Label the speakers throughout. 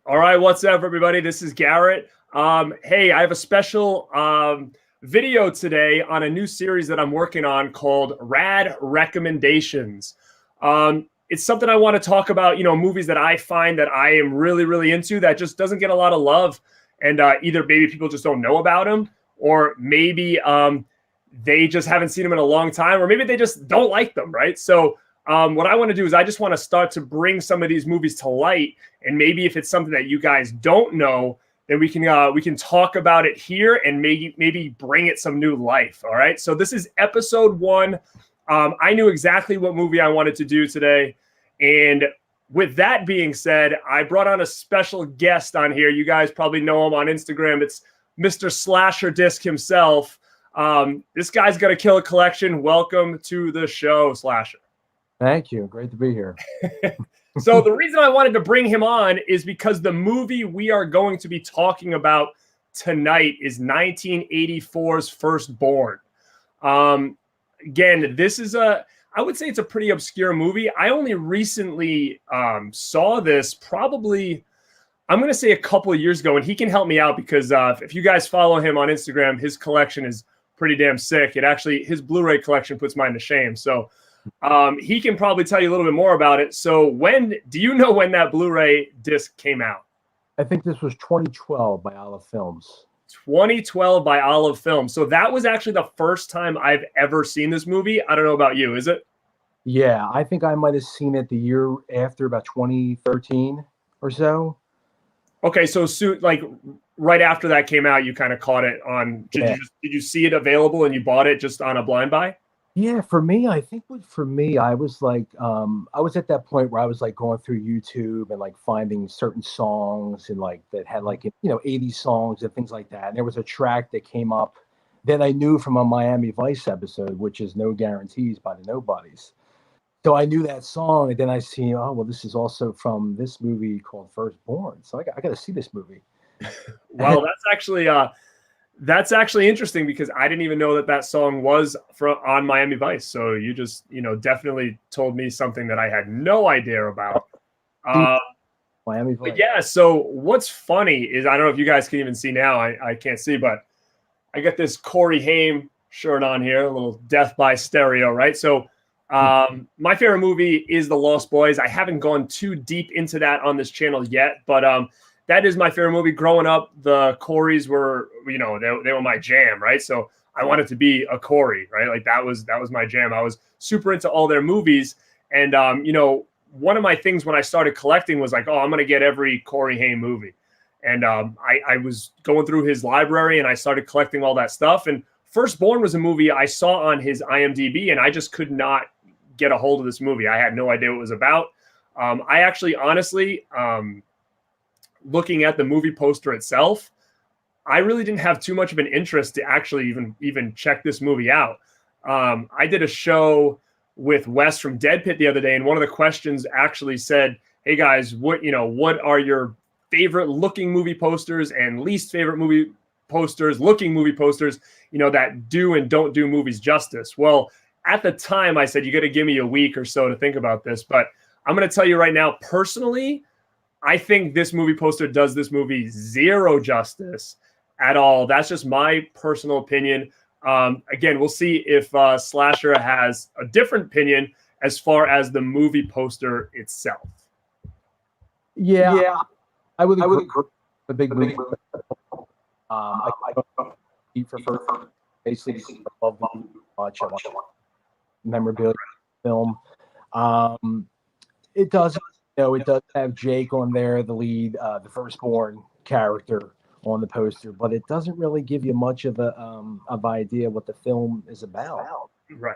Speaker 1: All right, what's up, everybody? This is Garrett. Hey, I have a special video today on a new series that I'm working on called RAD Recommendations. It's something I want to talk about, movies that I find that I am really, really into that just doesn't get a lot of love. And either maybe people just don't know about them, or maybe they just haven't seen them in a long time, or maybe they just don't like them, right? So what I want to do is I just want to start to bring some of these movies to light. And maybe if it's something that you guys don't know, then we can talk about it here and maybe bring it some new life. All right. So this is episode 1. I knew exactly what movie I wanted to do today. And with that being said, I brought on a special guest on here. You guys probably know him on Instagram. It's Mr. Slasher Disc himself. This guy's got a killer collection. Welcome to the show, Slasher.
Speaker 2: Thank you. Great to be here.
Speaker 1: So the reason I wanted to bring him on is because the movie we are going to be talking about tonight is 1984's Firstborn. Again, this is I would say it's a pretty obscure movie. I only recently saw this probably, I'm going to say a couple of years ago, and he can help me out because if you guys follow him on Instagram, his collection is pretty damn sick. His Blu-ray collection puts mine to shame. So he can probably tell you a little bit more about it. So do you know when that Blu-ray disc came out?
Speaker 2: I think this was 2012 by Olive Films.
Speaker 1: 2012 by Olive Films. So that was actually the first time I've ever seen this movie. I don't know about you. Is it?
Speaker 2: Yeah, I think I might have seen it the year after, about 2013 or so.
Speaker 1: Okay, so like right after that came out, you kind of caught it on. Did you see it available and you bought it just on a blind buy?
Speaker 2: Yeah, for me, I think I was like, I was at that point where I was like going through YouTube and like finding certain songs and like that had like, 80s songs and things like that. And there was a track that came up that I knew from a Miami Vice episode, which is No Guarantees by the Nobodies. So I knew that song, and then I see, oh, well, this is also from this movie called Firstborn. So I got to see this movie.
Speaker 1: Well, that's actually interesting because I didn't even know that song was on Miami Vice. So you just, definitely told me something that I had no idea about.
Speaker 2: Miami Vice.
Speaker 1: But yeah, so what's funny is, I don't know if you guys can even see now. I can't see, but I got this Corey Haim shirt on here, a little Death by Stereo, right? So my favorite movie is The Lost Boys. I haven't gone too deep into that on this channel yet, but that is my favorite movie. Growing up, the Coreys were, they were my jam, right? So I wanted to be a Corey, right? Like that was my jam. I was super into all their movies. And, one of my things when I started collecting was like, oh, I'm going to get every Corey Haim movie. And I was going through his library and I started collecting all that stuff. And Firstborn was a movie I saw on his IMDb, and I just could not get a hold of this movie. I had no idea what it was about. I actually, honestly, looking at the movie poster itself, I really didn't have too much of an interest to actually even check this movie out. I did a show with Wes from Dead Pit the other day, and one of the questions actually said, hey guys, what are your favorite looking movie posters and least favorite movie posters, looking movie posters, that do and don't do movies justice? Well, at the time I said, you got to give me a week or so to think about this, but I'm going to tell you right now, personally, I think this movie poster does this movie zero justice at all. That's just my personal opinion. Again, we'll see if Slasher has a different opinion as far as the movie poster itself.
Speaker 2: Yeah. I would agree. The big movie. I don't eat for first. Basically, I love watch memorabilia film. It does. It does have Jake on there, the lead, the Firstborn character on the poster, but it doesn't really give you much of an idea what the film is about.
Speaker 1: Right.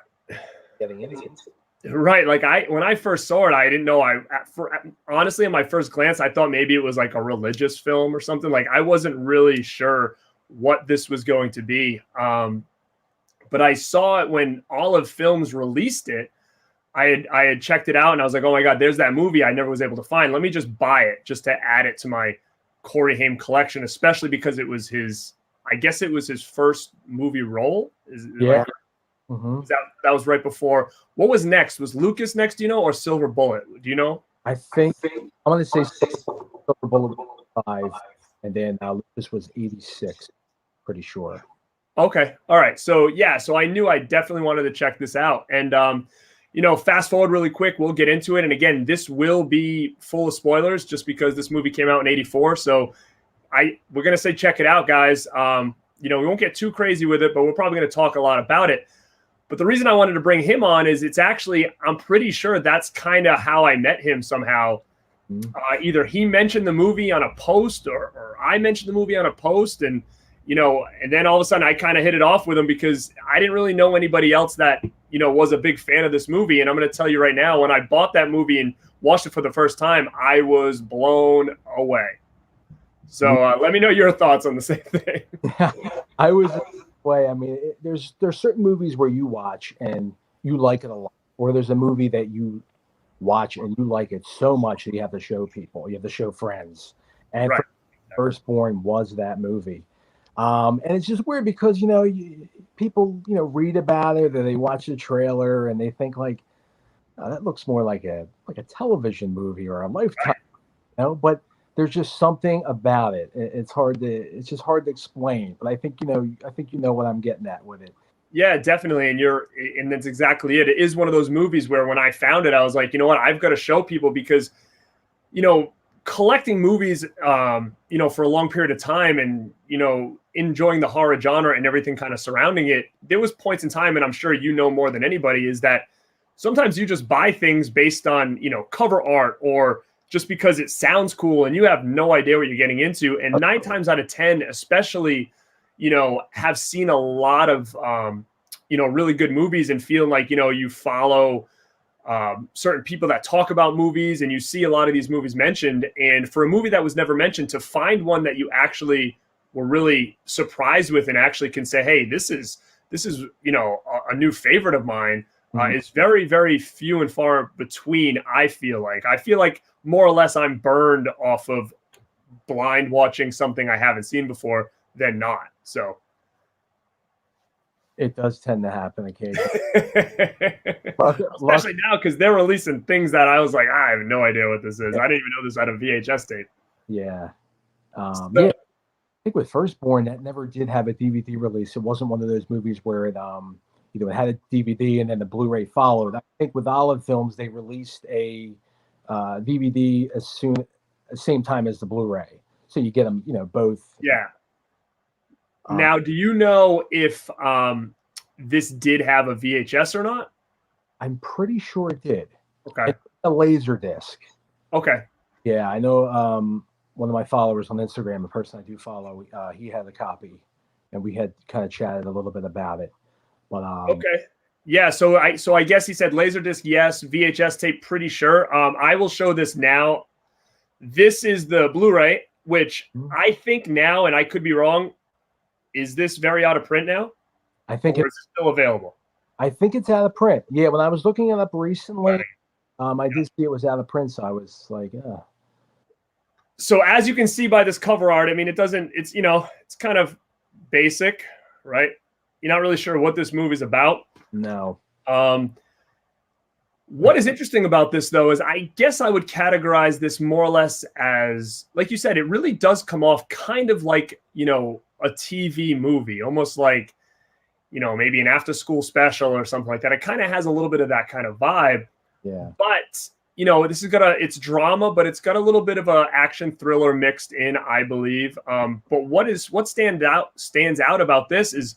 Speaker 2: Getting into it.
Speaker 1: Right. Like when I first saw it, I didn't know. Honestly, at my first glance, I thought maybe it was like a religious film or something. Like I wasn't really sure what this was going to be. But I saw it when Olive Films released it. I had checked it out and I was like, oh my God, there's that movie I never was able to find. Let me just buy it just to add it to my Corey Haim collection, especially because it was his first movie role.
Speaker 2: Yeah.
Speaker 1: That was right before. What was next? Was Lucas next, or Silver Bullet? Do you know?
Speaker 2: I think I'm going to say Silver Bullet 85, and then this was 86, pretty sure.
Speaker 1: Okay. All right. So yeah, so I knew I definitely wanted to check this out. And fast forward really quick, we'll get into it. And again, this will be full of spoilers just because this movie came out in 84. So we're gonna say check it out, guys. We won't get too crazy with it, but we're probably gonna talk a lot about it. But the reason I wanted to bring him on is it's actually, I'm pretty sure that's kind of how I met him somehow. Either he mentioned the movie on a post or I mentioned the movie on a post, and then all of a sudden I kind of hit it off with him because I didn't really know anybody else that, was a big fan of this movie. And I'm going to tell you right now, when I bought that movie and watched it for the first time, I was blown away. So let me know your thoughts on the same thing.
Speaker 2: I was way. I mean, there's certain movies where you watch and you like it a lot, or there's a movie that you watch and you like it so much that you have to show people, you have to show friends. And
Speaker 1: right.
Speaker 2: Firstborn was that movie. And it's just weird because people read about it, or they watch the trailer and they think like, oh, that looks more like a television movie or a Lifetime,
Speaker 1: right.
Speaker 2: But there's just something about it. It's just hard to explain. But I think you know what I'm getting at with it.
Speaker 1: Yeah, definitely. And that's exactly it. It is one of those movies where when I found it, I was like, you know what, I've got to show people because, collecting movies, for a long period of time and, enjoying the horror genre and everything kind of surrounding it, there was points in time, and I'm sure more than anybody, is that sometimes you just buy things based on, cover art or just because it sounds cool and you have no idea what you're getting into. And 9 times out of 10, especially, have seen a lot of, really good movies and feel like, you follow certain people that talk about movies and you see a lot of these movies mentioned. And for a movie that was never mentioned, to find one that you actually were really surprised with and actually can say, hey, this is, a new favorite of mine, is very, very few and far between. I feel like more or less I'm burned off of blind watching something I haven't seen before than not. So
Speaker 2: it does tend to happen occasionally.
Speaker 1: Especially now because they're releasing things that I was like, I have no idea what this is. I didn't even know this had a VHS tape.
Speaker 2: Yeah. Yeah. I think with Firstborn, that never did have a DVD release. It wasn't one of those movies where it it had a DVD and then the Blu-ray followed. I think with Olive Films, they released a DVD same time as the Blu-ray, so you get them, both.
Speaker 1: Yeah. Now, do you know if this did have a VHS or not?
Speaker 2: I'm pretty sure it did.
Speaker 1: Okay.
Speaker 2: It's a laser disc.
Speaker 1: Okay.
Speaker 2: Yeah, I know. One of my followers on Instagram, a person I do follow, he had a copy, and we had kind of chatted a little bit about it. But
Speaker 1: okay. Yeah, so I guess he said Laserdisc, yes. VHS tape, pretty sure. I will show this now. This is the Blu-ray, which I think now, and I could be wrong, is this very out of print now?
Speaker 2: I think
Speaker 1: it's still available.
Speaker 2: I think it's out of print. Yeah, when I was looking it up recently, I did see it was out of print, so I was like,
Speaker 1: So as you can see by this cover art, I mean, it's kind of basic, right? You're not really sure what this movie's about.
Speaker 2: No.
Speaker 1: What is interesting about this, though, is I guess I would categorize this more or less as, like you said, it really does come off kind of like, a TV movie, almost like, maybe an after-school special or something like that. It kind of has a little bit of that kind of vibe.
Speaker 2: Yeah.
Speaker 1: But, this is it's drama, but it's got a little bit of a action thriller mixed in, I believe. But what stands out about this is,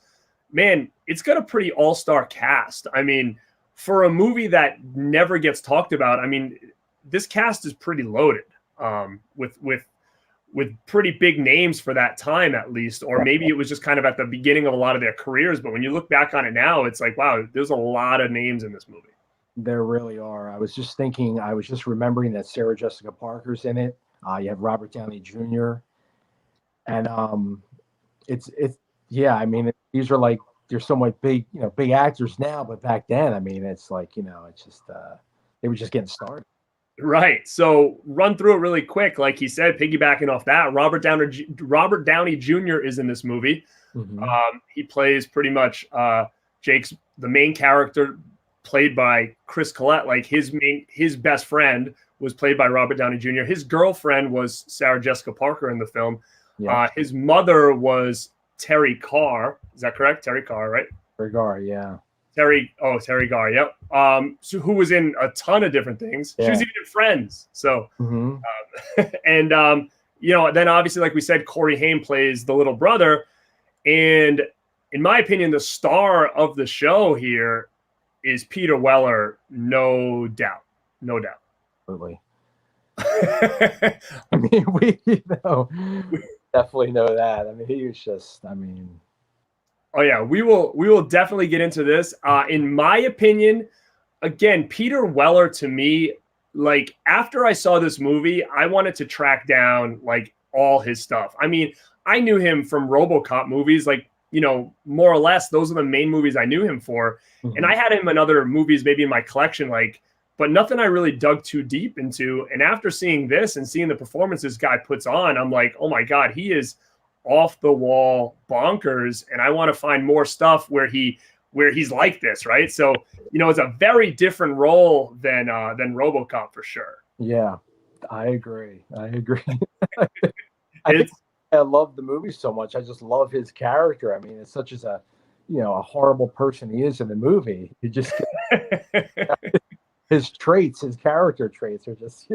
Speaker 1: man, it's got a pretty all-star cast. I mean, for a movie that never gets talked about, I mean, this cast is pretty loaded, with pretty big names for that time, at least, or maybe it was just kind of at the beginning of a lot of their careers. But when you look back on it now, it's like, wow, there's a lot of names in this movie.
Speaker 2: There really are. I was just remembering that Sarah Jessica Parker's in it. You have Robert Downey Jr. And yeah, I mean, these are like, they're somewhat big actors now, but back then, I mean, it's like, it's just, they were just getting started.
Speaker 1: Right. So run through it really quick. Like he said, piggybacking off that, Robert Downey Jr. is in this movie.
Speaker 2: Mm-hmm.
Speaker 1: He plays pretty much the main character, played by Chris Collette. Like his best friend was played by Robert Downey Jr. His girlfriend was Sarah Jessica Parker in the film.
Speaker 2: Yeah.
Speaker 1: His mother was Terry Carr. Is that correct? Terry Carr, right?
Speaker 2: Terry Carr, yeah.
Speaker 1: Terry Carr, yep. So who was in a ton of different things.
Speaker 2: Yeah.
Speaker 1: She was even in Friends. So, and then obviously, like we said, Corey Haim plays the little brother. And in my opinion, the star of the show here is Peter Weller, no doubt. No doubt.
Speaker 2: Absolutely. I mean, we definitely know that. I mean, he was just,
Speaker 1: oh yeah, we will definitely get into this. In my opinion, again, Peter Weller to me, like after I saw this movie, I wanted to track down like all his stuff. I mean, I knew him from RoboCop movies, like, more or less those are the main movies I knew him for. And I had him in other movies maybe in my collection, like, but nothing I really dug too deep into. And after seeing this and seeing the performance this guy puts on, I'm like, oh my God, he is off the wall bonkers. And I want to find more stuff where he's like this, right? So, it's a very different role than RoboCop for sure.
Speaker 2: Yeah, I agree. I love the movie so much. I just love his character. I mean, it's such as a horrible person he is in the movie. You just his character traits are just,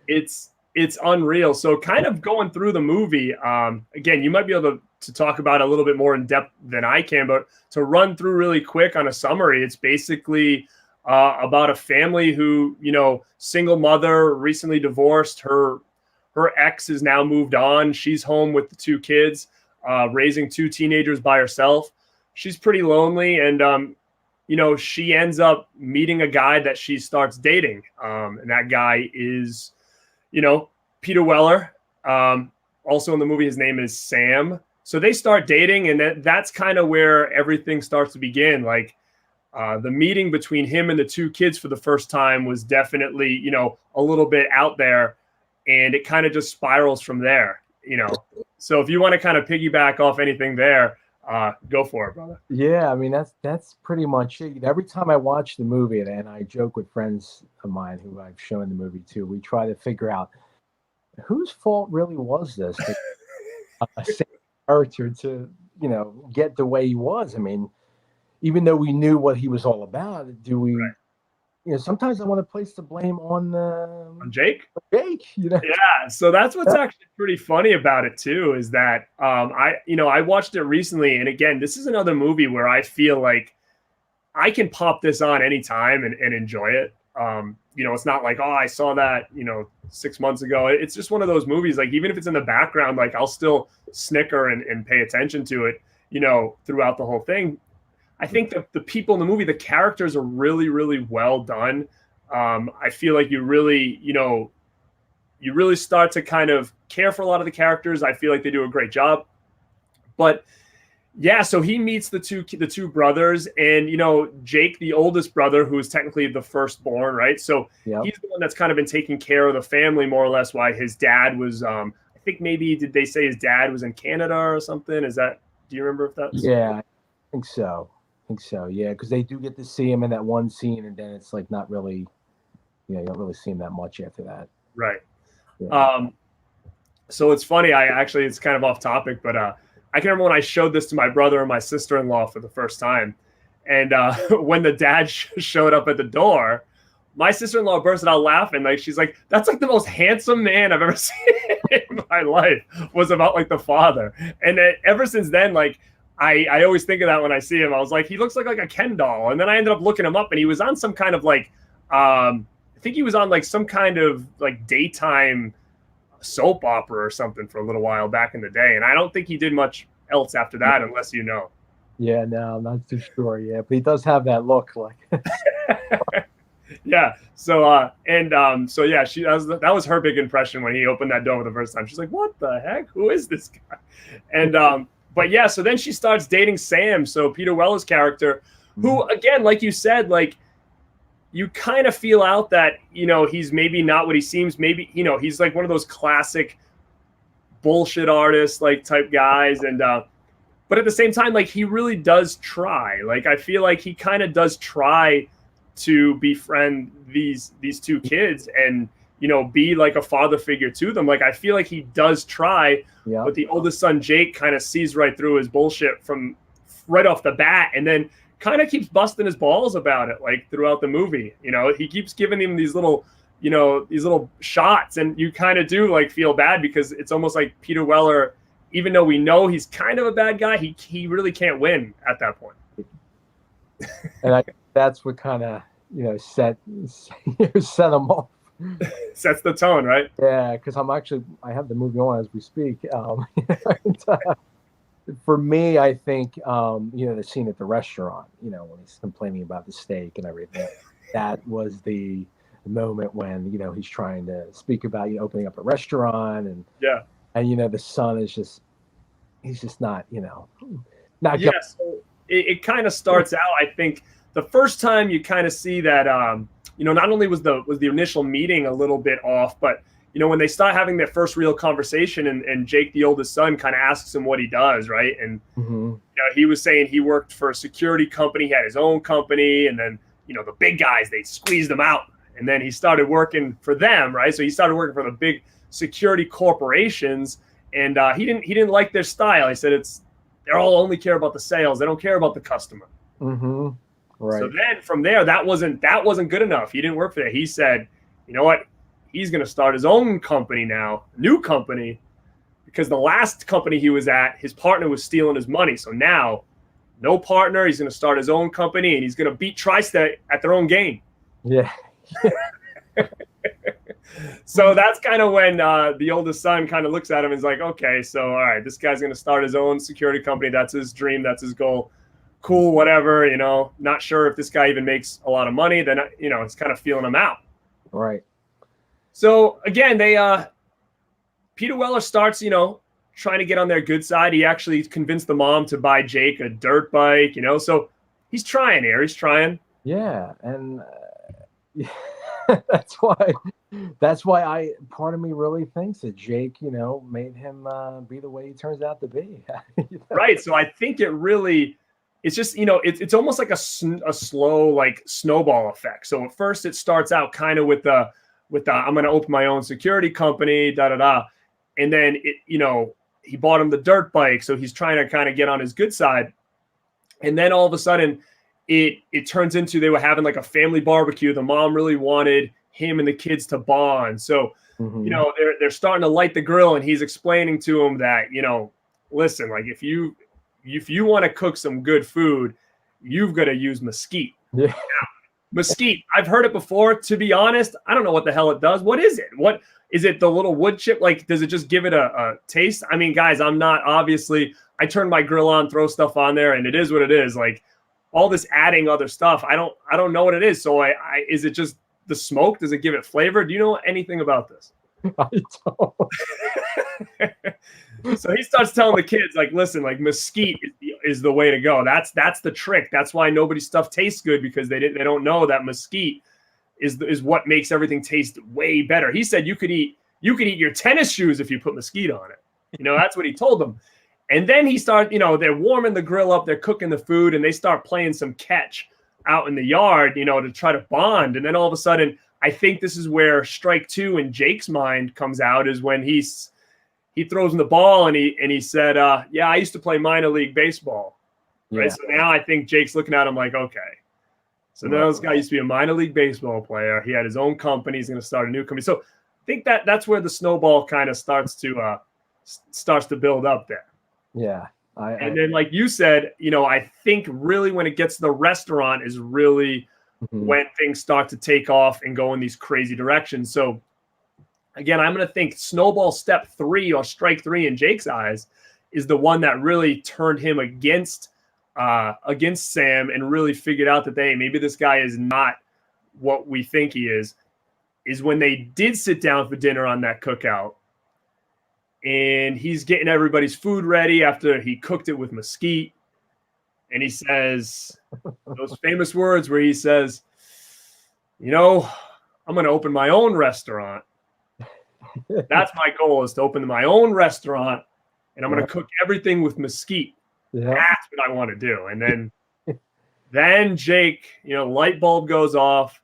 Speaker 1: It's unreal. So kind of going through the movie, again, you might be able to talk about it a little bit more in depth than I can, but to run through really quick on a summary, it's basically about a family who, single mother, recently divorced. Her ex has now moved on. She's home with the two kids, raising two teenagers by herself. She's pretty lonely, and she ends up meeting a guy that she starts dating. And that guy is, Peter Weller. Also in the movie, his name is Sam. So they start dating, and that's kind of where everything starts to begin. Like the meeting between him and the two kids for the first time was definitely, a little bit out there, and it kind of just spirals from there, So if you want to kind of piggyback off anything there, go for it, brother.
Speaker 2: Yeah, I mean, that's pretty much it. Every time I watch the movie, and I joke with friends of mine who I've shown the movie to, we try to figure out whose fault really was this character to, get the way he was. I mean, even though we knew what he was all about, do we? Right. Sometimes I want to place the blame on
Speaker 1: Jake.
Speaker 2: Jake,
Speaker 1: Yeah, so that's what's actually pretty funny about it too, is that I watched it recently, and again, this is another movie where I feel like I can pop this on anytime and enjoy it. It's not like, oh, I saw that 6 months ago. It's just one of those movies, like even if it's in the background, like I'll still snicker and pay attention to it, throughout the whole thing. I think that the people in the movie, the characters are really, really well done. I feel like you really start to kind of care for a lot of the characters. I feel like they do a great job. But yeah, so he meets the two brothers, and Jake, the oldest brother, who is technically the firstborn, right? So He's the one that's kind of been taking care of the family more or less. While his dad was, I think maybe did they say his dad was in Canada or something? Do you remember if that's?
Speaker 2: Yeah, I think so. Yeah, because they do get to see him in that one scene, and then it's like not really, you don't really see him that much after that.
Speaker 1: Right. Yeah. So it's funny. It's kind of off topic, but I can remember when I showed this to my brother and my sister-in-law for the first time, and when the dad showed up at the door, my sister-in-law bursted out laughing. Like she's like, "That's like the most handsome man I've ever seen in my life." Was about like the father, and ever since then, like. I always think of that when I see him. I was like, he looks like a Ken doll. And then I ended up looking him up, and he was on some kind of like, I think he was on like some kind of like daytime soap opera or something for a little while back in the day. And I don't think he did much else after that, unless you know.
Speaker 2: Yeah, no, I'm not too sure. Yeah, but he does have that look like.
Speaker 1: Yeah. So so yeah, that was her big impression when he opened that door for the first time. She's like, "What the heck? Who is this guy?" And but yeah, so then she starts dating Sam. So Peter Weller's character, who again, like you said, like you kind of feel out that he's maybe not what he seems. Maybe he's like one of those classic bullshit artists like type guys, and but at the same time, like he really does try. Like I feel like he kind of does try to befriend these two kids and, be like a father figure to them. Like, I feel like he does try, but the oldest son, Jake, kind of sees right through his bullshit from right off the bat, and then kind of keeps busting his balls about it, like throughout the movie. He keeps giving him these little shots, and you kind of do like feel bad because it's almost like Peter Weller, even though we know he's kind of a bad guy, he really can't win at that point.
Speaker 2: And that's what kind of set him off.
Speaker 1: Sets the tone, right?
Speaker 2: Yeah, because I have the movie on as we speak. For me, I think the scene at the restaurant, when he's complaining about the steak and everything, that was the moment when he's trying to speak about opening up a restaurant, and the son is he's just not not.
Speaker 1: Yeah, so it kind of starts out, I think, the first time you kind of see that not only was the initial meeting a little bit off, but when they start having their first real conversation, and Jake, the oldest son, kind of asks him what he does, right? And he was saying he worked for a security company, he had his own company, and then the big guys, they squeezed him out, and then he started working for them, right? So he started working for the big security corporations, and he didn't like their style. He said they all only care about the sales, they don't care about the customer. Right. So then from there, that wasn't good enough. He didn't work for that. He said, you know what? He's going to start his own company now, new company, because the last company he was at, his partner was stealing his money. So now, no partner. He's going to start his own company, and he's going to beat Tri-State at their own game.
Speaker 2: Yeah.
Speaker 1: So that's kind of when the oldest son kind of looks at him and is like, okay, so all right, this guy's going to start his own security company. That's his dream. That's his goal. Cool, whatever, not sure if this guy even makes a lot of money. Then, it's kind of feeling him out.
Speaker 2: Right.
Speaker 1: So again, Peter Weller starts, trying to get on their good side. He actually convinced the mom to buy Jake a dirt bike, so he's trying here. He's trying.
Speaker 2: Yeah. And that's why part of me really thinks that Jake, made him be the way he turns out to be.
Speaker 1: Right. So I think it's just, it's almost like a slow, like snowball effect. So at first it starts out kind of with the I'm going to open my own security company, and then he bought him the dirt bike, so he's trying to kind of get on his good side, and then all of a sudden it turns into they were having like a family barbecue. The mom really wanted him and the kids to bond, so they're starting to light the grill, and he's explaining to him that listen, like if you want to cook some good food, you've got to use mesquite.
Speaker 2: Yeah.
Speaker 1: Now, mesquite, I've heard it before. To be honest, I don't know what the hell it does. What is it? What is it? The little wood chip? Like, does it just give it a taste? I mean, guys, I turn my grill on, throw stuff on there, and it is what it is. Like all this adding other stuff, I don't know what it is. So is it just the smoke? Does it give it flavor? Do you know anything about this?
Speaker 2: I don't.
Speaker 1: So he starts telling the kids, like, listen, like mesquite is the way to go. That's the trick. That's why nobody's stuff tastes good, because they don't know that mesquite is what makes everything taste way better. He said you could eat your tennis shoes if you put mesquite on it. That's what he told them. And then he started, they're warming the grill up, they're cooking the food, and they start playing some catch out in the yard, to try to bond. And then all of a sudden, I think this is where strike two in Jake's mind comes out, is when he throws him the ball and he said, yeah, I used to play minor league baseball. Right. Yeah. So now I think Jake's looking at him like, okay. So now this guy used to be a minor league baseball player. He had his own company. He's going to start a new company. So I think that's where the snowball kind of starts to build up there.
Speaker 2: Yeah.
Speaker 1: And then, like you said, I think really when it gets to the restaurant is really when things start to take off and go in these crazy directions. So again, I'm going to think snowball step 3 or strike 3 in Jake's eyes is the one that really turned him against Sam and really figured out that, hey, maybe this guy is not what we think he is when they did sit down for dinner on that cookout, and he's getting everybody's food ready after he cooked it with mesquite. And he says those famous words where he says, I'm going to open my own restaurant. That's my goal, is to open my own restaurant, and I'm going to cook everything with mesquite. Yeah. That's what I want to do. And then Then Jake, light bulb goes off.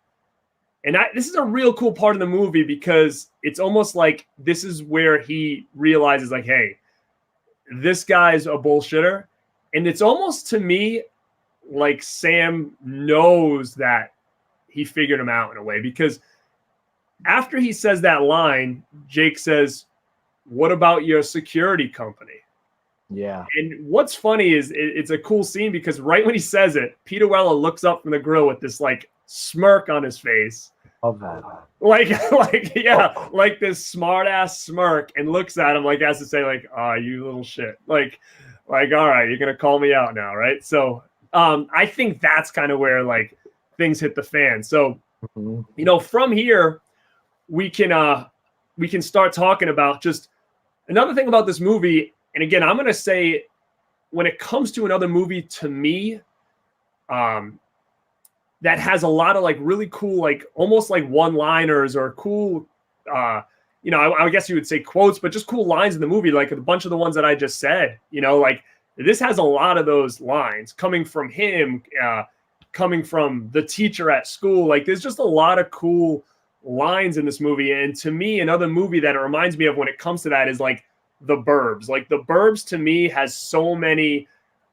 Speaker 1: And this is a real cool part of the movie because it's almost like this is where he realizes, like, hey, this guy's a bullshitter. And it's almost, to me, like Sam knows that he figured him out in a way, because after he says that line, Jake says, "What about your security company?"
Speaker 2: Yeah.
Speaker 1: And what's funny is it's a cool scene because right when he says it, Peter Weller looks up from the grill with this like smirk on his face.
Speaker 2: Love that.
Speaker 1: Like this smart ass smirk, and looks at him like as to say, like, "Oh, you little shit." Like, all right, you're gonna call me out now, right? So I think that's kind of where like things hit the fan. So from here we can start talking about just another thing about this movie. And again, I'm gonna say, when it comes to another movie, to me, that has a lot of like really cool, like almost like one-liners or cool, I guess you would say quotes, but just cool lines in the movie, like a bunch of the ones that I just said. Like this has a lot of those lines coming from him, coming from the teacher at school. Like there's just a lot of cool lines in this movie. And to me, another movie that it reminds me of when it comes to that is like The Burbs. Like The Burbs to me has so many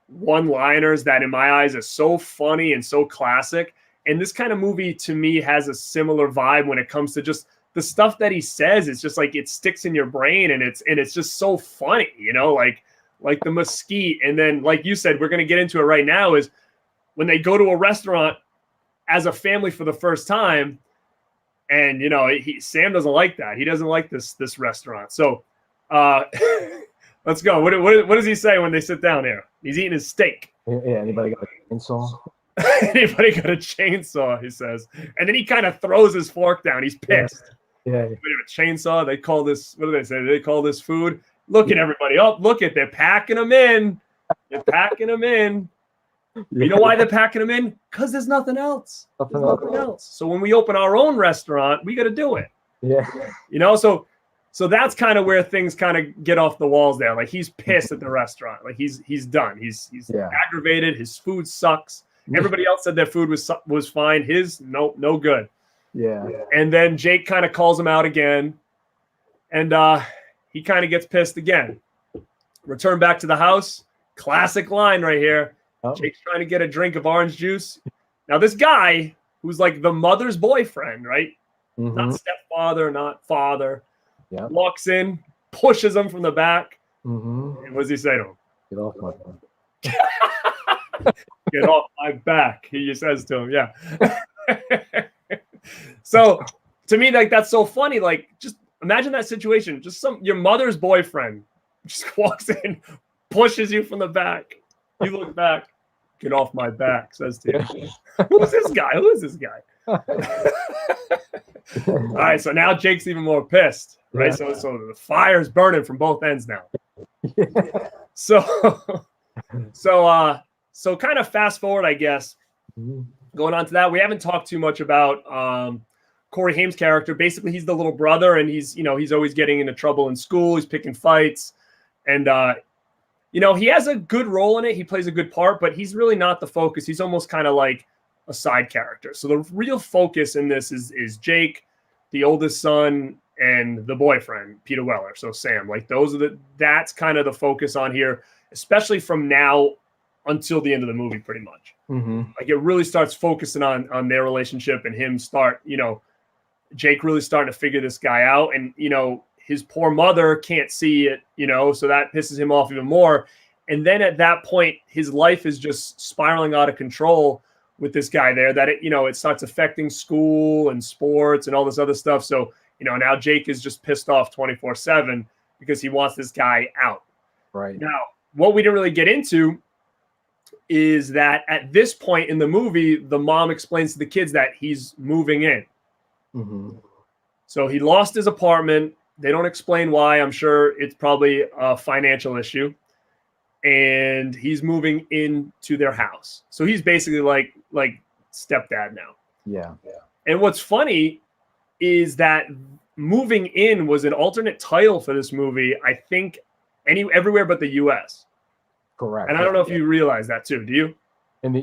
Speaker 1: one-liners that in my eyes is so funny and so classic. And this kind of movie to me has a similar vibe when it comes to just the stuff that he says. It's just like it sticks in your brain, and it's just so funny, like the mesquite. And then, like you said, we're going to get into it right now, is when they go to a restaurant as a family for the first time, and Sam doesn't like that. He doesn't like this restaurant. So let's go. What does he say when they sit down here? He's eating his steak.
Speaker 2: Yeah, anybody got a chainsaw?
Speaker 1: Anybody got a chainsaw, he says. And then he kind of throws his fork down. He's pissed.
Speaker 2: Yeah.
Speaker 1: A chainsaw. They call this, what do they say? They call this food. Look at everybody. Oh, look at, they're packing them in. They're packing them in. Yeah. You know why they're packing them in? Because there's nothing else. There's nothing else. So when we open our own restaurant, we got to do it.
Speaker 2: Yeah.
Speaker 1: So that's kind of where things kind of get off the walls there. Like he's pissed at the restaurant. Like he's done. He's aggravated. His food sucks. Everybody else said their food was fine. His no good.
Speaker 2: Yeah.
Speaker 1: And then Jake kind of calls him out again, and he kind of gets pissed again. Return back to the house. Classic line right here. Oh. Jake's trying to get a drink of orange juice. Now this guy who's like the mother's boyfriend, right? Mm-hmm. Not stepfather, not father. Yeah. Walks in, pushes him from the back. Mm-hmm. And what does he say to him?
Speaker 2: Get off my back.
Speaker 1: Get off my back, he says to him. Yeah. So to me, like that's so funny. Like just imagine that situation. Just your mother's boyfriend just walks in, pushes you from the back. You look back. Get off my back, says to you. Who's this guy? Who is this guy? All right, so now Jake's even more pissed, right? Yeah. So the fire's burning from both ends now. Yeah. So kind of fast forward, I guess. Going on to that, we haven't talked too much about Corey Haim's character. Basically, he's the little brother, and he's always getting into trouble in school. He's picking fights, and he has a good role in it. He plays a good part, but he's really not the focus. He's almost kind of like a side character. So the real focus in this is Jake, the oldest son, and the boyfriend, Peter Weller. So Sam, like that's kind of the focus on here, especially from now until the end of the movie, pretty much. Mm-hmm. Like it really starts focusing on their relationship and him Jake really starting to figure this guy out. And, his poor mother can't see it, so that pisses him off even more. And then at that point, his life is just spiraling out of control with this guy there, that it starts affecting school and sports and all this other stuff. So, now Jake is just pissed off 24/7 because he wants this guy out.
Speaker 2: Right.
Speaker 1: Now, what we didn't really get into is that at this point in the movie, the mom explains to the kids that he's moving in. Mm-hmm. So he lost his apartment. They don't explain why. I'm sure it's probably a financial issue. And he's moving into their house. So he's basically like stepdad now.
Speaker 2: Yeah.
Speaker 1: And what's funny is that moving in was an alternate title for this movie, I think, everywhere but the U.S.
Speaker 2: Correct.
Speaker 1: And I don't know if you realize that too. Do you?
Speaker 2: And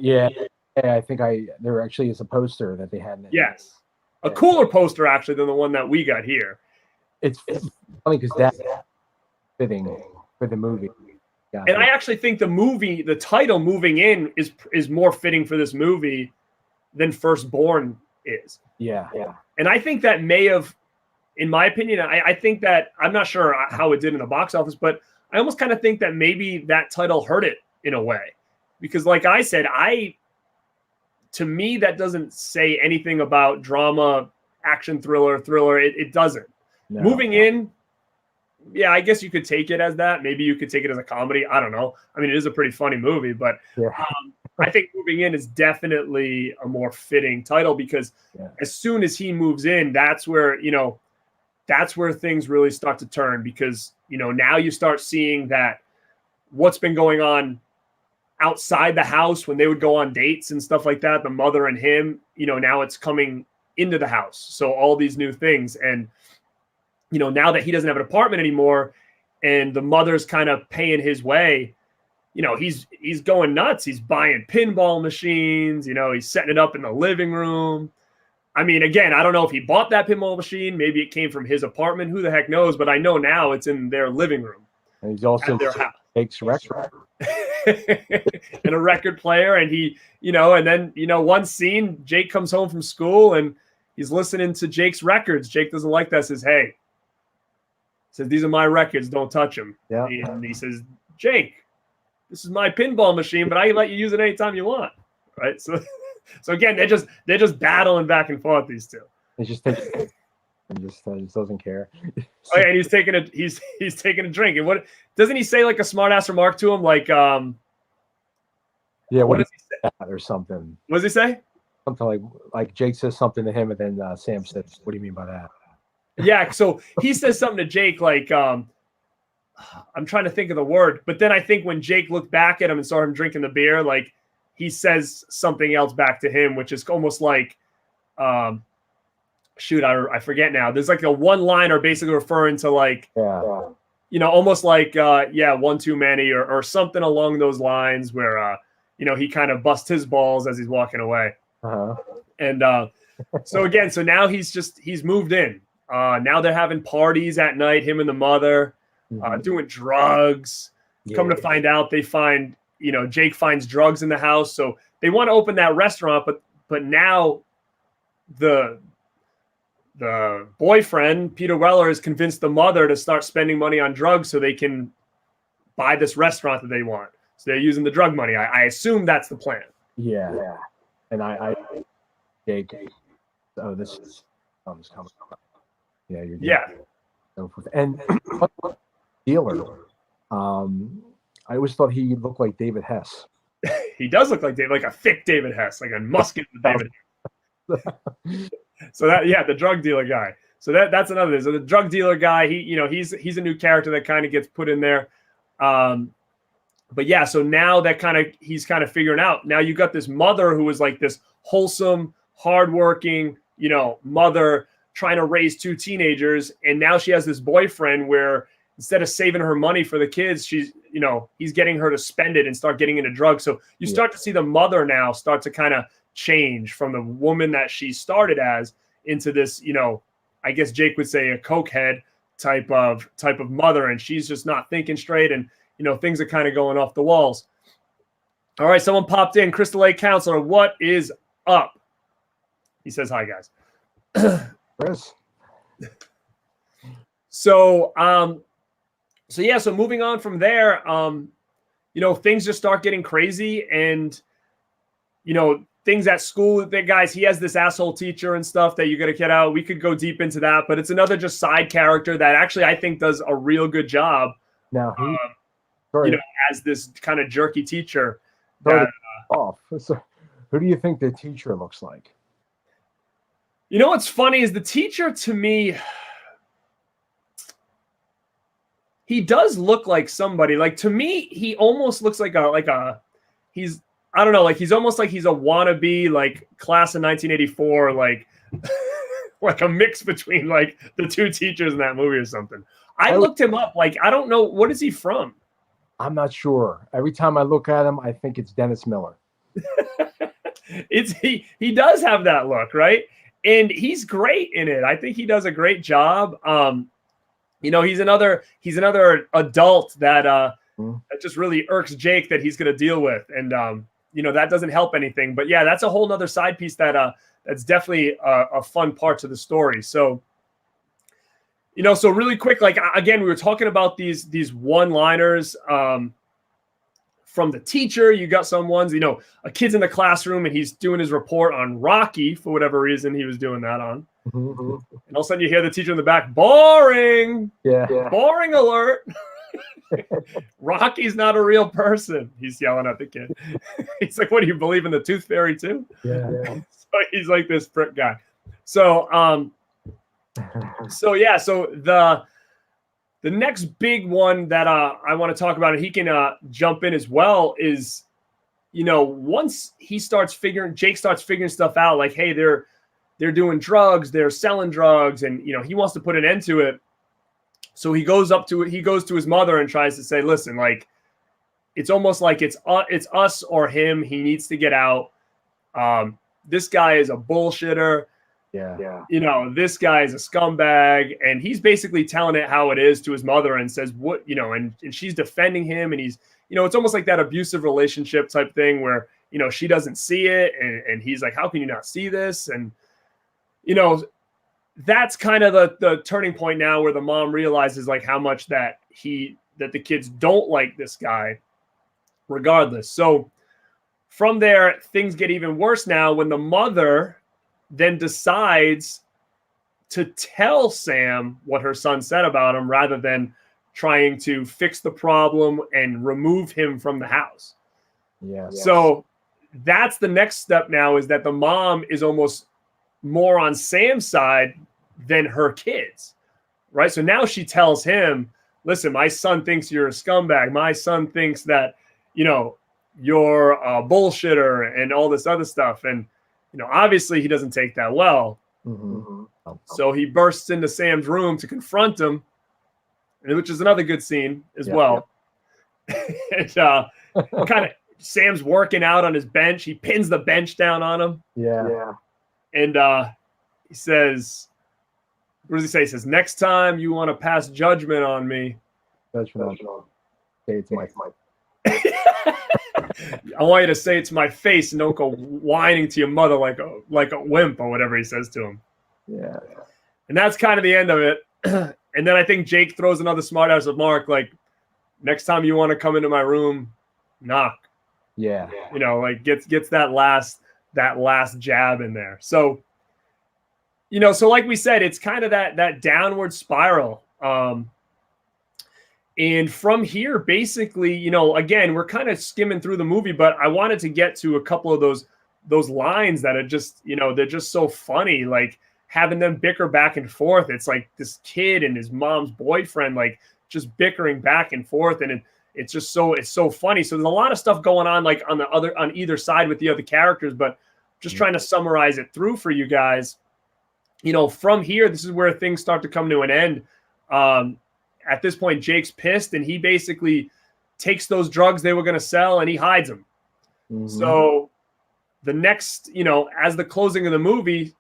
Speaker 2: Yeah, I think there actually is a poster that they had.
Speaker 1: Yes. A cooler poster, actually, than the one that we got here.
Speaker 2: It's funny because that's fitting for the movie. Yeah,
Speaker 1: and I actually think the title "Moving In" is more fitting for this movie than Firstborn is.
Speaker 2: Yeah.
Speaker 1: And I think that may have, in my opinion, I think that, I'm not sure how it did in the box office, but I almost kind of think that maybe that title hurt it in a way. Because like I said, to me, that doesn't say anything about drama, action, thriller. It doesn't. No. Moving In, yeah, I guess you could take it as that. Maybe you could take it as a comedy. I don't know. I mean, it is a pretty funny movie, but I think Moving In is definitely a more fitting title because as soon as he moves in, that's where things really start to turn because, now you start seeing that what's been going on outside the house when they would go on dates and stuff like that, the mother and him, now it's coming into the house. So all these new things. And, now that he doesn't have an apartment anymore and the mother's kind of paying his way, he's going nuts. He's buying pinball machines, he's setting it up in the living room. I mean, again, I don't know if he bought that pinball machine. Maybe it came from his apartment. Who the heck knows? But I know now it's in their living room.
Speaker 2: And he's also takes record.
Speaker 1: And a record player. And he, and then, one scene, Jake comes home from school and he's listening to Jake's records. Jake doesn't like that. Says, hey, these are my records. Don't touch them.
Speaker 2: Yeah.
Speaker 1: And he says, Jake, this is my pinball machine, but I let you use it anytime you want. Right. So again, they're just battling back and forth, these two.
Speaker 2: He just doesn't care.
Speaker 1: Oh yeah, and he's taking a drink. And what doesn't he say, like a smart ass remark to him? Like
Speaker 2: yeah, what does he say? Or something.
Speaker 1: What does he say?
Speaker 2: Something like Jake says something to him, and then Sam says, "What do you mean by that?"
Speaker 1: Yeah, so he says something to Jake like, I'm trying to think of the word, but then I think when Jake looked back at him and saw him drinking the beer, like he says something else back to him, which is almost like, shoot, I forget now. There's like a one-liner basically referring to like, almost like, one too many or something along those lines where, he kind of busts his balls as he's walking away.
Speaker 2: Uh-huh.
Speaker 1: And so now he's moved in. Now they're having parties at night, him and the mother, doing drugs. Yeah. Come to find out, they find, Jake finds drugs in the house. So they want to open that restaurant, but now the boyfriend, Peter Weller, has convinced the mother to start spending money on drugs so they can buy this restaurant that they want. So they're using the drug money. I assume that's the plan.
Speaker 2: Yeah. And Jake, this is coming. Yeah, and dealer. I always thought he looked like David Hess.
Speaker 1: He does look like like a thick David Hess, like a muscular David Hess. So the drug dealer guy. So that's another thing. So the drug dealer guy, he's a new character that kind of gets put in there. But yeah, so now that he's kind of figuring out. Now you got this mother who is like this wholesome, hardworking, mother trying to raise two teenagers, and now she has this boyfriend where instead of saving her money for the kids, he's getting her to spend it and start getting into drugs. So you start to see the mother now start to kind of change from the woman that she started as into this, I guess Jake would say a cokehead type of mother, and she's just not thinking straight, and things are kind of going off the walls. All right, someone popped in. Crystal Lake Counselor, what is up? He says hi, guys.
Speaker 2: Chris.
Speaker 1: So moving on from there, things just start getting crazy, and things at school. Guys, he has this asshole teacher and stuff that you got to get out. We could go deep into that, but it's another just side character that actually I think does a real good job.
Speaker 2: Now,
Speaker 1: as this kind of jerky teacher.
Speaker 2: So, who do you think the teacher looks like?
Speaker 1: What's funny is the teacher, to me, he does look like somebody. Like, to me, he almost looks like he's almost like he's a wannabe, like, class of 1984, like like a mix between like the two teachers in that movie or something. I looked him up. Like, I don't know, what is he from?
Speaker 2: I'm not sure. Every time I look at him, I think it's Dennis Miller.
Speaker 1: He does have that look, right? And he's great in it. I think he does a great job. He's another adult that that just really irks Jake that he's going to deal with, and that doesn't help anything. But yeah, that's a whole nother side piece that that's definitely a fun part to the story. So so really quick, like again, we were talking about these one-liners from the teacher. You got some ones, a kid's in the classroom and he's doing his report on Rocky for whatever reason he was doing that on.
Speaker 2: Mm-hmm.
Speaker 1: And all of a sudden you hear the teacher in the back, boring, boring alert. Rocky's not a real person. He's yelling at the kid. He's like, what, do you believe in the tooth fairy too?
Speaker 2: Yeah.
Speaker 1: So he's like this prick guy. So, so the next big one that I want to talk about, and he can jump in as well, is, once Jake starts figuring stuff out, like, hey, they're doing drugs, they're selling drugs, and, he wants to put an end to it. So he goes to his mother and tries to say, listen, like, it's almost like it's us or him. He needs to get out. This guy is a bullshitter.
Speaker 2: Yeah.
Speaker 1: This guy is a scumbag, and he's basically telling it how it is to his mother and says what, and she's defending him, and he's, it's almost like that abusive relationship type thing where, she doesn't see it, and he's like, how can you not see this? And, that's kind of the turning point now where the mom realizes like how much that the kids don't like this guy regardless. So from there, things get even worse now when the mother then decides to tell Sam what her son said about him rather than trying to fix the problem and remove him from the house.
Speaker 2: Yeah.
Speaker 1: So that's the next step now, is that the mom is almost more on Sam's side than her kids, right? So now she tells him, listen, my son thinks you're a scumbag. My son thinks that, you're a bullshitter and all this other stuff. And, obviously he doesn't take that well.
Speaker 2: Mm-hmm.
Speaker 1: So he bursts into Sam's room to confront him, which is another good scene as well. And kind of Sam's working out on his bench. He pins the bench down on him.
Speaker 2: Yeah.
Speaker 1: And he says, what does he say? He says, next time you want to pass judgment on me.
Speaker 2: Judgment. Say it's my
Speaker 1: I want you to say it to my face and don't go whining to your mother like a wimp or whatever he says to him.
Speaker 2: Yeah.
Speaker 1: And that's kind of the end of it. And then I think Jake throws another smart ass remark like, next time you want to come into my room, knock.
Speaker 2: Yeah.
Speaker 1: Like gets that last jab in there. So, so like we said, it's kind of that downward spiral. And from here, basically, again, we're kind of skimming through the movie, but I wanted to get to a couple of those lines that are just, they're just so funny, like having them bicker back and forth. It's like this kid and his mom's boyfriend, like just bickering back and forth. And it's so funny. So there's a lot of stuff going on, like on either side with the other characters, but just trying to summarize it through for you guys. From here, this is where things start to come to an end. At this point, Jake's pissed, and he basically takes those drugs they were going to sell and he hides them. Mm-hmm. So the next, as the closing of the movie,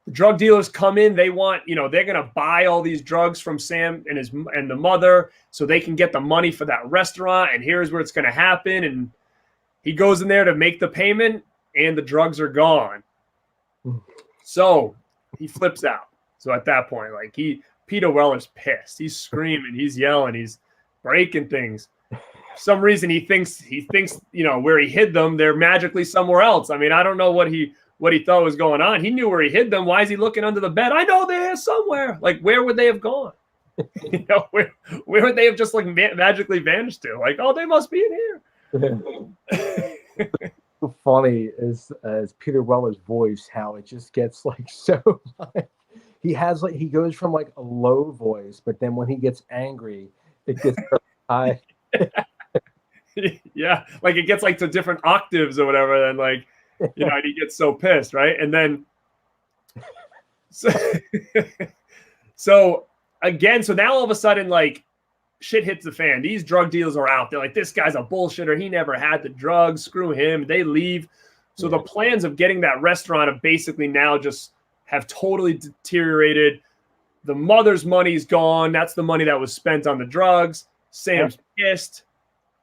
Speaker 1: the drug dealers come in. They want, they're going to buy all these drugs from Sam and the mother so they can get the money for that restaurant. And here's where it's going to happen. And he goes in there to make the payment, and the drugs are gone. So he flips out. So at that point, like Peter Weller's pissed. He's screaming, he's yelling, he's breaking things. For some reason he thinks, where he hid them, they're magically somewhere else. I mean, I don't know what he thought was going on. He knew where he hid them. Why is he looking under the bed? I know they're somewhere. Like, where would they have gone? Where would they have just like magically vanished to? Like, oh, they must be in here.
Speaker 2: So funny is Peter Weller's voice, how it just gets like so like he goes from like a low voice, but then when he gets angry, it gets high.
Speaker 1: Yeah, like it gets like to different octaves or whatever, and like and he gets so pissed, right? And then so again, so now all of a sudden, like, shit hits the fan. These drug dealers are out. They're like, this guy's a bullshitter. He never had the drugs. Screw him. They leave. So the plans of getting that restaurant have basically now just have totally deteriorated. The mother's money's gone. That's the money that was spent on the drugs. Sam's pissed.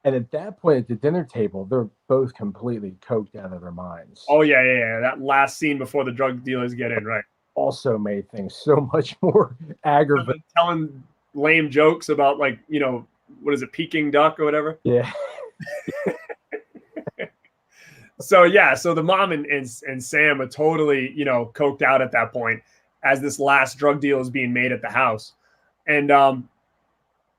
Speaker 2: And at that point at the dinner table, they're both completely coked out of their minds.
Speaker 1: Oh, yeah. That last scene before the drug dealers get in, right?
Speaker 2: Also made things so much more aggravating.
Speaker 1: Telling lame jokes about, like, you know, what is it, Peking duck or whatever?
Speaker 2: Yeah.
Speaker 1: So the mom and Sam are totally, you know, coked out at that point as this last drug deal is being made at the house. And,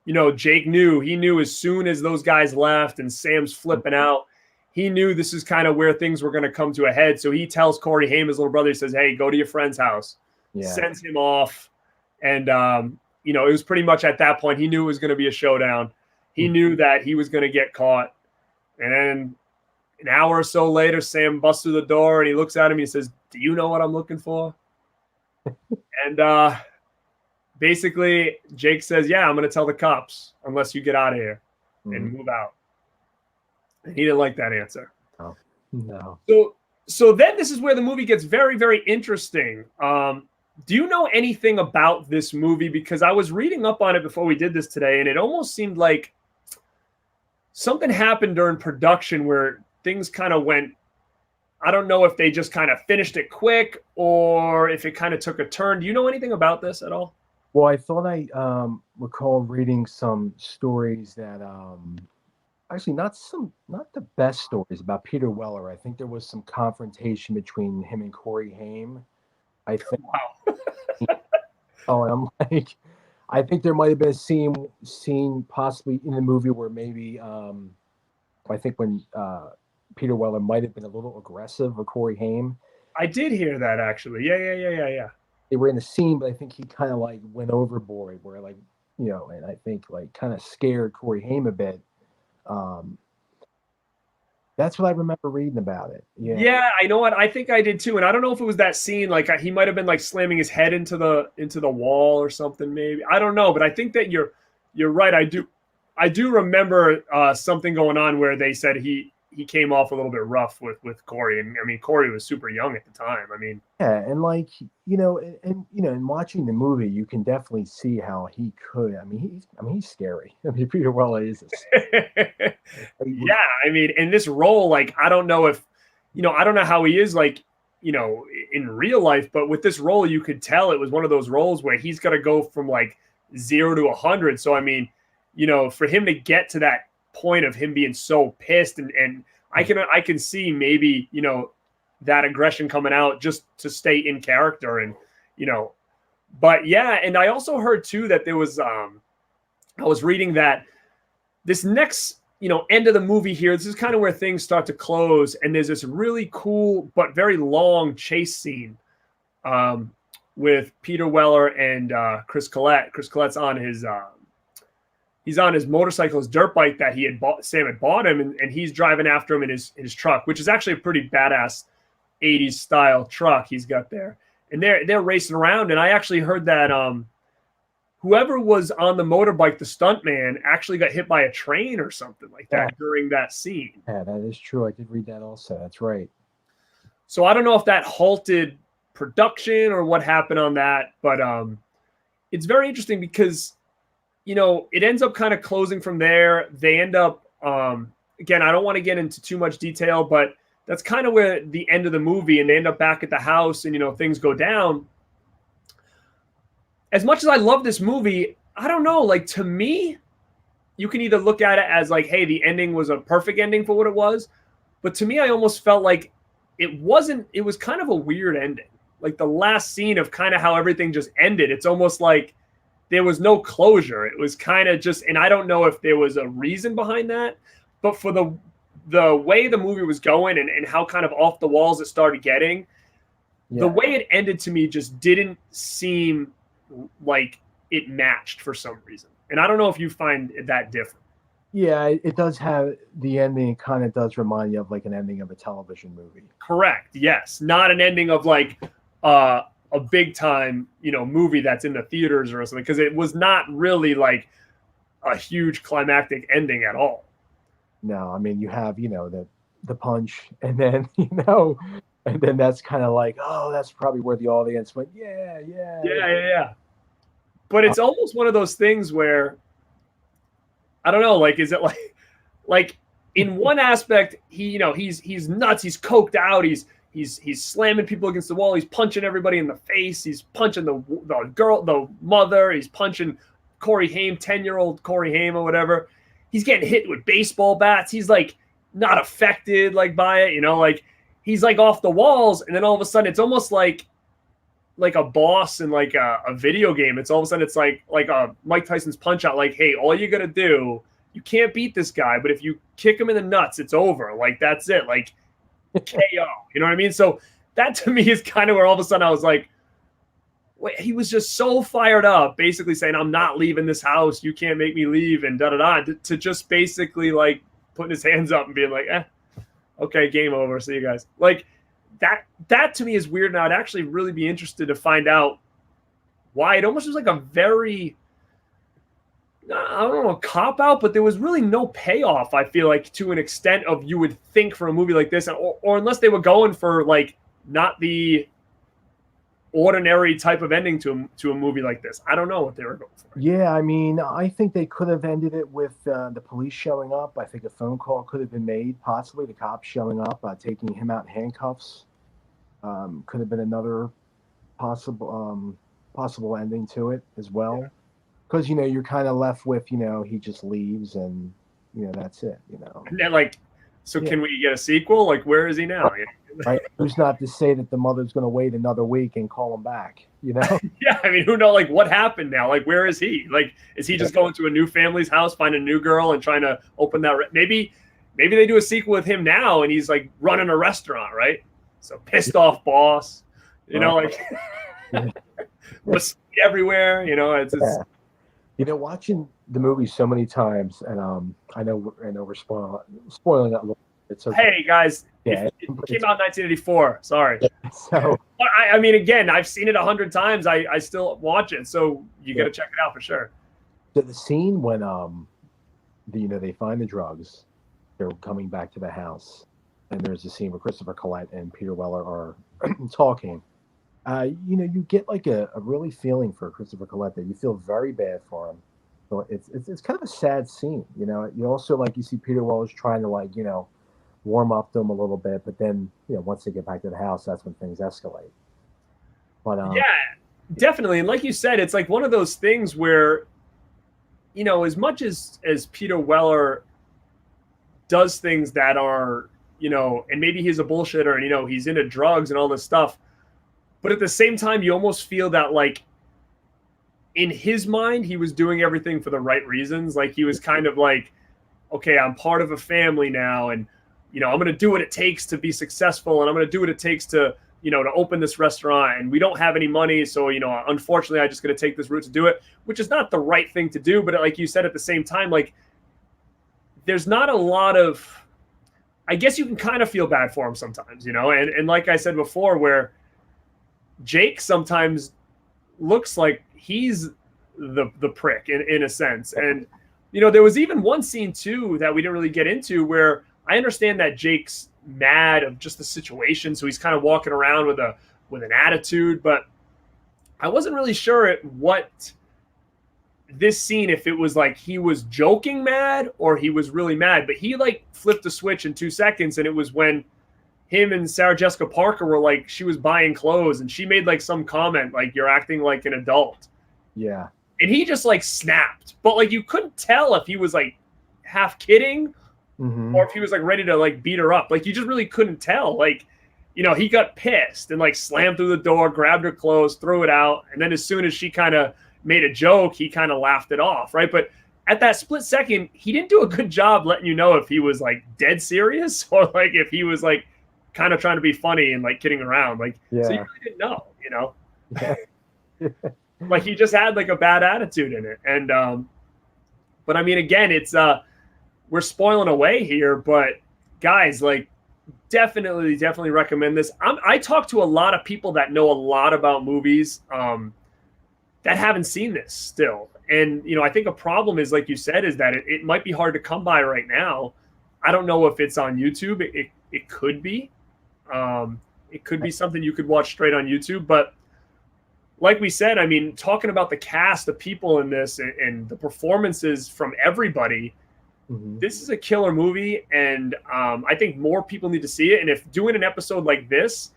Speaker 1: you know, Jake knew as soon as those guys left and Sam's flipping out, he knew this is kind of where things were going to come to a head. So he tells Corey Haim, his little brother, he says, hey, go to your friend's house, sends him off. And, you know, it was pretty much at that point, he knew it was going to be a showdown. He knew that he was going to get caught. And then an hour or so later, Sam busts through the door and he looks at him and he says, do you know what I'm looking for? And basically, Jake says, yeah, I'm going to tell the cops unless you get out of here and move out. And he didn't like that answer.
Speaker 2: Oh, no.
Speaker 1: So then this is where the movie gets very, very interesting. Do you know anything about this movie? Because I was reading up on it before we did this today, and it almost seemed like something happened during production where things kind of went, I don't know if they just kind of finished it quick or if it kind of took a turn. Do you know anything about this at all?
Speaker 2: Well, I thought I recall reading some stories that actually not the best stories about Peter Weller. I think there was some confrontation between him and Corey Haim. I think.
Speaker 1: Wow.
Speaker 2: Oh, and I'm like, I think there might have been a scene possibly in the movie where maybe I think when Peter Weller might have been a little aggressive with Corey Haim.
Speaker 1: I did hear that actually. Yeah.
Speaker 2: They were in the scene, but I think he kind of like went overboard where, like, you know, and I think like kind of scared Corey Haim a bit. That's what I remember reading about it.
Speaker 1: Yeah, I know what I think I did too, and I don't know if it was that scene. Like he might have been like slamming his head into the wall or something. Maybe I don't know, but I think that you're right. I do remember something going on where they said he came off a little bit rough with Corey, and I mean Corey was super young at the time. I mean,
Speaker 2: yeah, and like you know, in watching the movie, you can definitely see how he could. I mean, he's scary. I mean, Peter Weller is.
Speaker 1: Yeah, I mean, in this role, like I don't know if, you know, I don't know how he is like, you know, in real life, but with this role, you could tell it was one of those roles where he's got to go from like 0 to 100. So I mean, you know, for him to get to that point of him being so pissed and I can see maybe, you know, that aggression coming out just to stay in character and, you know, but yeah. And I also heard too that there was, I was reading that this next, you know, end of the movie here, this is kind of where things start to close. And there's this really cool, but very long chase scene with Peter Weller and Chris Collette. Chris Collette's on his, he's on his motorcycle, his dirt bike that Sam had bought him, and he's driving after him in his truck, which is actually a pretty badass 80s style truck he's got there. And they're racing around, and I actually heard that whoever was on the motorbike, the stuntman, actually got hit by a train or something like that during that scene.
Speaker 2: Yeah, that is true. I did read that also. That's right.
Speaker 1: So I don't know if that halted production or what happened on that, but it's very interesting because, you know, it ends up kind of closing from there. They end up, again, I don't want to get into too much detail, but that's kind of where the end of the movie, and they end up back at the house and, you know, things go down. As much as I love this movie, I don't know, like to me, you can either look at it as like, hey, the ending was a perfect ending for what it was. But to me, I almost felt like it wasn't, it was kind of a weird ending. Like the last scene of kind of how everything just ended. It's almost like there was no closure. It was kind of just, and I don't know if there was a reason behind that, but for the way the movie was going and how kind of off the walls it started getting, the way it ended to me just didn't seem like it matched for some reason. And I don't know if you find that different.
Speaker 2: Yeah, it does have the ending. It kind of does remind you of like an ending of a television movie.
Speaker 1: Correct. Yes. Not an ending of like a big time, you know, movie that's in the theaters or something, because it was not really like a huge climactic ending at all.
Speaker 2: No, I mean, you have, you know, the the punch, and then and then that's kind of like, oh, that's probably where the audience went, yeah, yeah.
Speaker 1: Yeah. But it's almost one of those things where I don't know, like, is it like in one aspect, he's nuts, he's coked out, he's slamming people against the wall, he's punching everybody in the face, he's punching the girl, the mother, he's punching Corey Haim, 10-year-old Corey Haim or whatever. He's getting hit with baseball bats. He's like not affected like by it, like he's like off the walls, and then all of a sudden it's almost like a boss in like a video game. It's all of a sudden it's like a Mike Tyson's Punch Out. Like, hey, all you gotta do, you can't beat this guy, but if you kick him in the nuts, it's over. Like, that's it. Like, KO. You know what I mean? So that to me is kind of where all of a sudden I was like, wait, he was just so fired up, basically saying, I'm not leaving this house. You can't make me leave, and da-da-da, to just basically like putting his hands up and being like, okay, game over. See you guys. Like, that to me is weird, and I'd actually really be interested to find out why. It almost was like a very, I don't know, cop out, but there was really no payoff, I feel like, to an extent of you would think for a movie like this, or unless they were going for like not the ordinary type of ending to a movie like this. I don't know what they were going for.
Speaker 2: Yeah, I mean, I think they could have ended it with the police showing up. I think a phone call could have been made, possibly the cops showing up, taking him out in handcuffs. Could have been another possible ending to it as well. Because, you're kind of left with, he just leaves and, that's it,
Speaker 1: And then, like, so can we get a sequel? Like, where is he now?
Speaker 2: Right. Who's not to say that the mother's going to wait another week and call him back,
Speaker 1: Yeah, I mean, who knows, like, what happened now? Like, where is he? Like, is he just going to a new family's house, find a new girl, and trying to open that? Maybe they do a sequel with him now, and he's, like, running a restaurant, right? So pissed off boss, like, everywhere, it's
Speaker 2: watching the movie so many times, and I know we're spoiling it a little bit. So
Speaker 1: hey guys, it came out in 1984. Sorry.
Speaker 2: So
Speaker 1: I mean, again, I've seen it 100 times. I still watch it, so you got to check it out for sure.
Speaker 2: The scene when they find the drugs, they're coming back to the house, and there's a scene where Christopher Collette and Peter Weller are talking. You get like a really feeling for Christopher Collette, that you feel very bad for him. So it's kind of a sad scene. You also, like, you see Peter Weller's trying to, like, warm up to him a little bit, but then once they get back to the house, that's when things escalate. But
Speaker 1: yeah, definitely. And like you said, it's like one of those things where, as much as Peter Weller does things that are, and maybe he's a bullshitter and he's into drugs and all this stuff, but at the same time, you almost feel that, like, in his mind, he was doing everything for the right reasons. Like, he was kind of like, okay, I'm part of a family now, and I'm going to do what it takes to be successful, and I'm going to do what it takes to, to open this restaurant, and we don't have any money, so, unfortunately, I'm just going to take this route to do it, which is not the right thing to do. But like you said, at the same time, like, there's not a lot of, I guess you can kind of feel bad for him sometimes, and like I said before, where Jake sometimes looks like he's the prick in a sense. And, there was even one scene too that we didn't really get into, where I understand that Jake's mad of just the situation, so he's kind of walking around with an attitude, but I wasn't really sure what this scene, if it was like he was joking mad or he was really mad. But he, like, flipped the switch in 2 seconds, and it was when him and Sarah Jessica Parker were, like, she was buying clothes, and she made, like, some comment like, you're acting like an adult.
Speaker 2: Yeah.
Speaker 1: And he just, like, snapped. But, like, you couldn't tell if he was, like, half kidding or if he was, like, ready to, like, beat her up. Like, you just really couldn't tell. Like, he got pissed and, like, slammed through the door, grabbed her clothes, threw it out. And then as soon as she kind of made a joke, he kind of laughed it off, right? But at that split second, he didn't do a good job letting you know if he was, like, dead serious or, like, if he was, like, kind of trying to be funny and, like, kidding around. Like, so you really didn't know,
Speaker 2: Yeah.
Speaker 1: Like, he just had, like, a bad attitude in it. And but I mean, again, it's we're spoiling away here, but guys, like, definitely recommend this. I talk to a lot of people that know a lot about movies that haven't seen this still. And I think a problem is, like you said, is that it might be hard to come by right now. I don't know if it's on YouTube. It could be. It could be something you could watch straight on YouTube. But like we said, I mean, talking about the cast, the people in this, and the performances from everybody, this is a killer movie. And I think more people need to see it. And if doing an episode like this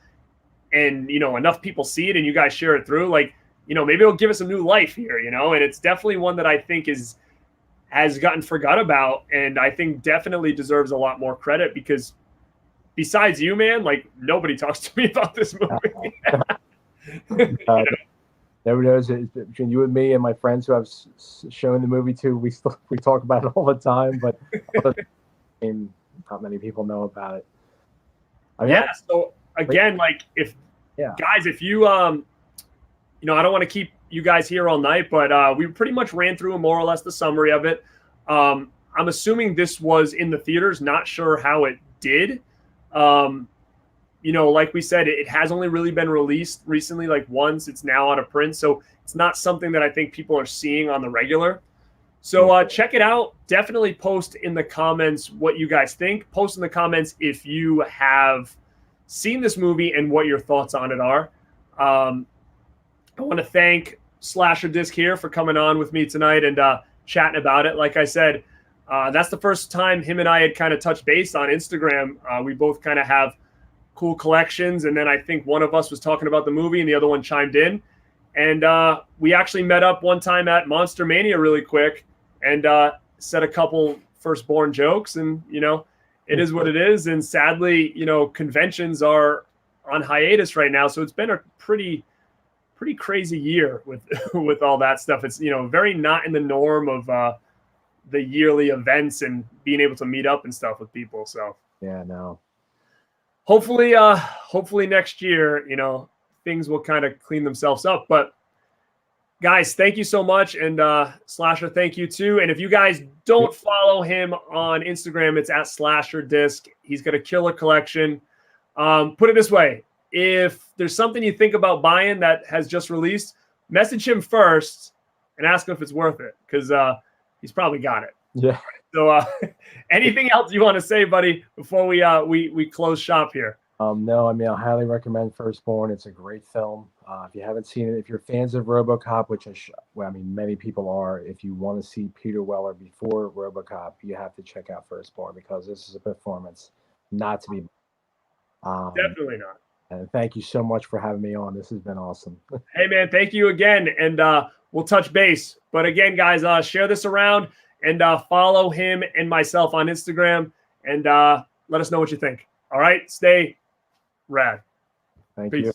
Speaker 1: and, you know, enough people see it and you guys share it through, like, you know, maybe it'll give us a new life here, you know. And it's definitely one that I think has gotten forgot about, and I think definitely deserves a lot more credit, because besides you, man, like, nobody talks to me about this movie.
Speaker 2: Never knows, between you and me and my friends who I've shown the movie to, we talk about it all the time, but not many people know about it. I mean,
Speaker 1: yeah. So again, like, guys, if you you know, I don't want to keep you guys here all night, but we pretty much ran through more or less the summary of it. I'm assuming this was in the theaters. Not sure how it did. You know, like we said, it has only really been released recently, like once. It's now out of print, so it's not something that I think people are seeing on the regular. So check it out. Definitely post in the comments what you guys think. Post in the comments if you have seen this movie and what your thoughts on it are. I want to thank Slasher Disc here for coming on with me tonight and chatting about it. Like I said, that's the first time him and I had kind of touched base on Instagram. We both kind of have cool collections, and then I think one of us was talking about the movie and the other one chimed in. And we actually met up one time at Monster Mania really quick and said a couple Firstborn jokes, and, you know, it is what it is. And sadly, you know, conventions are on hiatus right now, so it's been a pretty crazy year with with all that stuff. It's, you know, very not in the norm of the yearly events and being able to meet up and stuff with people. So
Speaker 2: yeah, no.
Speaker 1: Hopefully next year, you know, things will kind of clean themselves up. But guys, thank you so much. And Slasher, thank you too. And if you guys don't follow him on Instagram, it's at Slasher Disc. He's got a killer collection. Put it this way. If there's something you think about buying that has just released, message him first and ask him if it's worth it, because he's probably got it.
Speaker 2: Yeah.
Speaker 1: So anything else you want to say, buddy, before we close shop here?
Speaker 2: No, I mean, I highly recommend Firstborn. It's a great film. If you haven't seen it, if you're fans of RoboCop, which I mean, many people are, if you want to see Peter Weller before RoboCop, you have to check out Firstborn, because this is a performance not to be.
Speaker 1: Definitely not.
Speaker 2: And thank you so much for having me on. This has been awesome.
Speaker 1: Hey, man, thank you again. And we'll touch base. But again, guys, share this around and follow him and myself on Instagram, and let us know what you think. All right? Stay rad.
Speaker 2: Thank
Speaker 1: Peace.
Speaker 2: you.